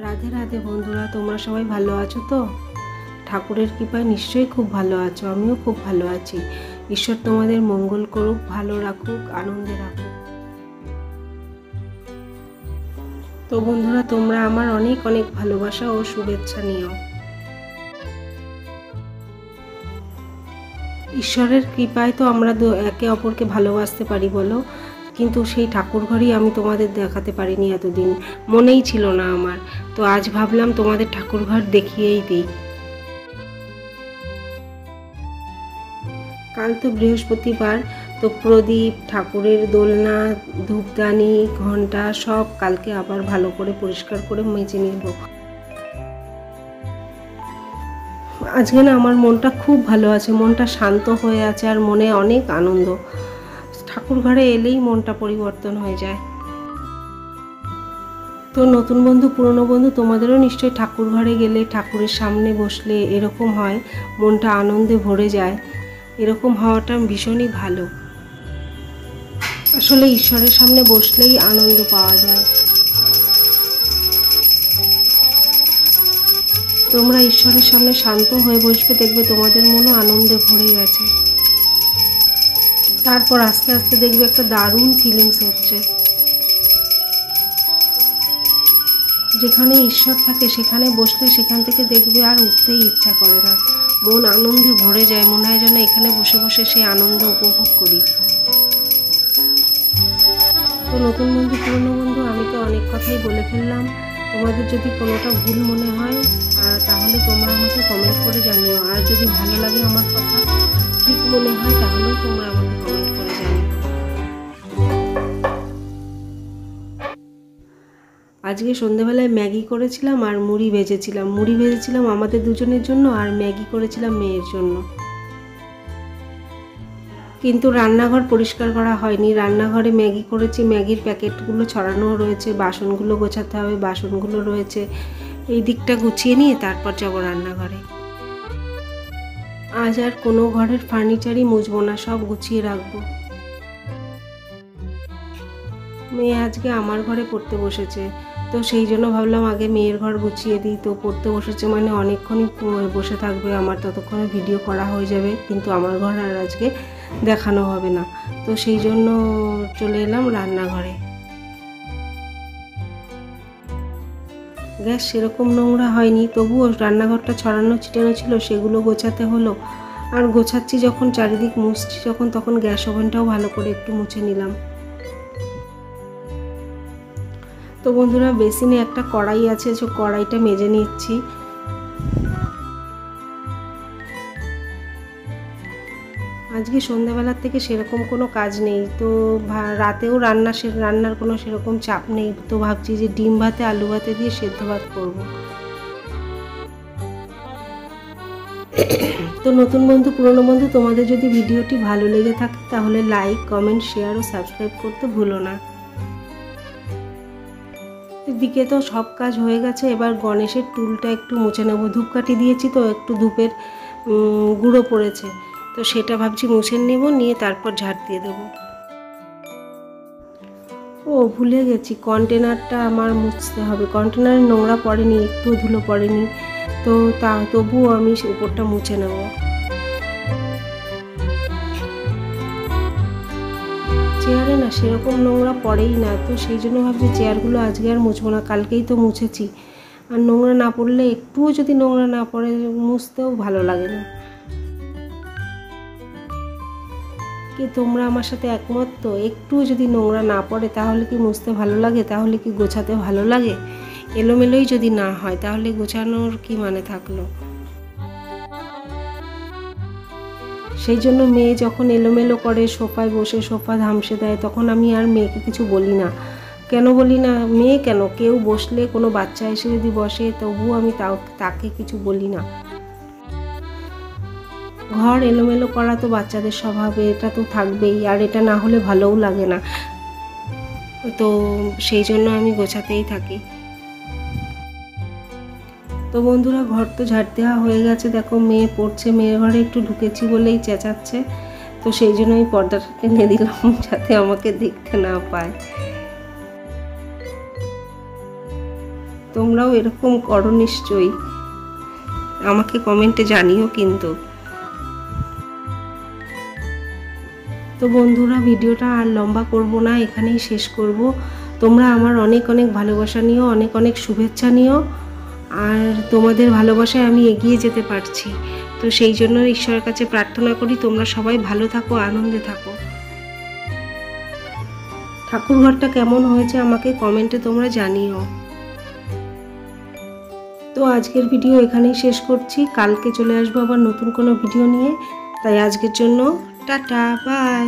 রাধে রাধে বন্ধুরা, তোমরা সবাই ভালো আছো তো? ঠাকুরের কৃপায় নিশ্চয়ই খুব ভালো আছো। আমিও খুব ভালো আছি। ঈশ্বর তোমাদের মঙ্গল করুক, ভালো রাখুক, আনন্দে রাখুক। তো বন্ধুরা, তোমরা আমার অনেক অনেক ভালোবাসা ও শুভেচ্ছা নিও। ঈশ্বরের কৃপায় তো আমরা একে অপরকে ভালোবাসতে পারি বলো, কিন্তু সেই ঠাকুর ঘরই আমি তোমাদের দেখাতে পারিনি এতদিন, মনেই ছিল না আমার। তো আজ ভাবলাম তোমাদের ঠাকুর ঘর দেখিয়েই দিই। কাল তো বৃহস্পতিবার, তো প্রদীপ, ঠাকুরের দোলনা, ধূপদানি, ঘন্টা সব কালকে আবার ভালো করে পরিষ্কার করে মেজে নেব। আজকে না আমার মনটা খুব ভালো আছে, মনটা শান্ত হয়ে আছে, আর মনে অনেক আনন্দ। ঠাকুর ঘরে এলেই মনটা পরিবর্তন হয়ে যায়। তো নতুন বন্ধু, পুরনো বন্ধু, তোমাদেরও নিশ্চয়ই ঠাকুর ঘরে গেলে, ঠাকুরের সামনে বসলে এরকম হয়, মনটা আনন্দে ভরে যায়। এরকম হওয়াটা ভীষণই ভালো। আসলে ঈশ্বরের সামনে বসলেই আনন্দ পাওয়া যায়। তোমরা ঈশ্বরের সামনে শান্ত হয়ে বসবে, দেখবে তোমাদের মনও আনন্দে ভরে গেছে। তারপর আস্তে আস্তে দেখবে একটা দারুণ ফিলিংস হচ্ছে। যেখানে ঈশ্বর থাকে সেখানে বসলে সেখান থেকে দেখবে আর উঠতেই ইচ্ছা করে না, মন আনন্দে ভরে যায়, মনে হয় যেন এখানে বসে বসে সেই আনন্দ উপভোগ করি। তো নতুন বন্ধু, পুরনো বন্ধু, আমি তো অনেক কথাই বলে ফেললাম। তোমাদের যদি কোনোটা ভুল মনে হয় তাহলে তোমরা আমাকে কমেন্ট করে জানিও, আর যদি ভালো লাগে আমার কথা, ঠিক মনে হয়, তাহলেও তোমরা আমাকে কমেন্ট করে জানিও। আজকে সন্ধ্যেবেলায় ম্যাগি করেছিলাম আর মুড়ি ভেজেছিলাম আমাদের দুজনের জন্য, আর ম্যাগি করেছিলাম মেয়ের জন্য। কিন্তু রান্নাঘর পরিষ্কার করা হয়নি। রান্নাঘরে ম্যাগি করেছি, ম্যাগির প্যাকেটগুলো ছড়ানো রয়েছে, বাসনগুলো গোছাতে হবে, বাসনগুলো রয়েছে। এই দিকটা গুছিয়ে নিয়ে তারপর যাবো রান্নাঘরে। আজ আর কোনো ঘরের ফার্নিচারই মুছবো না, সব গুছিয়ে রাখবো। মেয়ে আজকে আমার ঘরে পড়তে বসেছে, তো সেই জন্য ভাবলাম আগে মেয়ের ঘর গুছিয়ে দিই। তো পড়তে বসেছে মানে অনেকক্ষণই বসে থাকবে, আমার ততক্ষণে ভিডিও করা হয়ে যাবে, কিন্তু আমার ঘর আর আজকে দেখানো হবে না। তো সেই জন্য চলে এলাম রান্নাঘরে। গ্যাস সেরকম নোংরা হয়নি, তবুও রান্নাঘরটা ছড়ানো ছিটানো ছিল, সেগুলো গোছাতে হলো। আর গোছাচ্ছি যখন, চারিদিক মুছছি যখন, তখন গ্যাস ওভেনটাও ভালো করে একটু মুছে নিলাম। তো বন্ধুরা, বেসিনে একটা কড়াই আছে, যে কড়াইটা মেজে নিচ্ছি। আজকে সন্ধ্যাবেলার থেকে সেরকম কোনো কাজ নেই, তো রাতেও রান্নার কোনো সেরকম চাপ নেই। তো ভাবছি যে ডিম ভাতে, আলু ভাতে দিয়ে সেদ্ধ ভাত করব। তো নতুন বন্ধু, পুরনো বন্ধু, তোমাদের যদি ভিডিওটি ভালো লেগে থাকে তাহলে লাইক, কমেন্ট, শেয়ার ও সাবস্ক্রাইব করতে ভুলো না। এদিকে তো সব কাজ হয়ে গেছে, এবার গণেশের টুলটা একটু মুছে নেব। ধূপকাঠি দিয়েছি তো একটু ধূপের গুঁড়ো পড়েছে, তো সেটা ভাবছি মুছে নেব, নিয়ে তারপর ঝাড় দিয়ে দেবো। ও ভুলে গেছি, কন্টেনারটা আমার মুছতে হবে। কন্টেনারে নোংরা পড়েনি, একটু ধুলো পড়েনি, তো তবুও আমি উপরটা মুছে নেব। চেয়ারে না সেরকম নোংরা পড়েই না, তো সেই জন্য ভাবছি চেয়ারগুলো আজকে আর মুছবো না, কালকেই তো মুছেছি। আর নোংরা না পড়লে, একটুও যদি নোংরা না পড়ে, মুছতেও ভালো লাগে না। কি তোমরা আমার সাথে একমত তো? একটুও যদি নোংরা না পড়ে তাহলে কি মুছতে ভালো লাগে? তাহলে কি গোছাতে ভালো লাগে? এলোমেলোই যদি না হয় তাহলে গোছানোর কি মানে থাকলো? সেই জন্য মেয়ে যখন এলোমেলো করে, সোফায় বসে সোফা ধামসে দেয়, তখন আমি আর মেয়েকে কিছু বলি না। কেন বলি না? মেয়ে কেন, কেউ বসলে, কোনো বাচ্চা এসে যদি বসে, তবুও আমি তাকে কিছু বলি না। ঘর এলোমেলো করা তো বাচ্চাদের স্বভাবে, এটা তো থাকবেই, আর এটা না হলে ভালোও লাগে না। তো সেই জন্য আমি গোছাতেই থাকি। তো বন্ধুরা, ঘর তো ঝাড় দেওয়া হয়ে গেছে। দেখো মেয়ে পড়ছে, মেয়ের ঘরে একটু ঢুকেছি বলেই চেঁচাচ্ছে, তো সেই জন্য আমি পর্দাটা টেনে দিলাম যাতে আমাকে দেখতে না পায়। তো তোমরাও এরকম করো নিশ্চয়ই, আমাকে কমেন্টে জানিও কিন্তু। তো বন্ধুরা, ভিডিওটা আর লম্বা করব না, এখানেই শেষ করব। তোমরা আমার অনেক অনেক ভালোবাসা নিও, অনেক অনেক শুভেচ্ছা নিও, আর তোমাদের ভালোবাসায় আমি এগিয়ে যেতে পারছি। তো সেই জন্য ঈশ্বরের কাছে প্রার্থনা করি তোমরা সবাই ভালো থাকো, আনন্দে থাকো। ঠাকুরঘরটা কেমন হয়েছে আমাকে কমেন্টে তোমরা জানিও। তো আজকের ভিডিও এখানেই শেষ করছি, কালকে চলে আসবো আবার নতুন কোনো ভিডিও নিয়ে। তাই আজকের জন্য টাটা, বাই।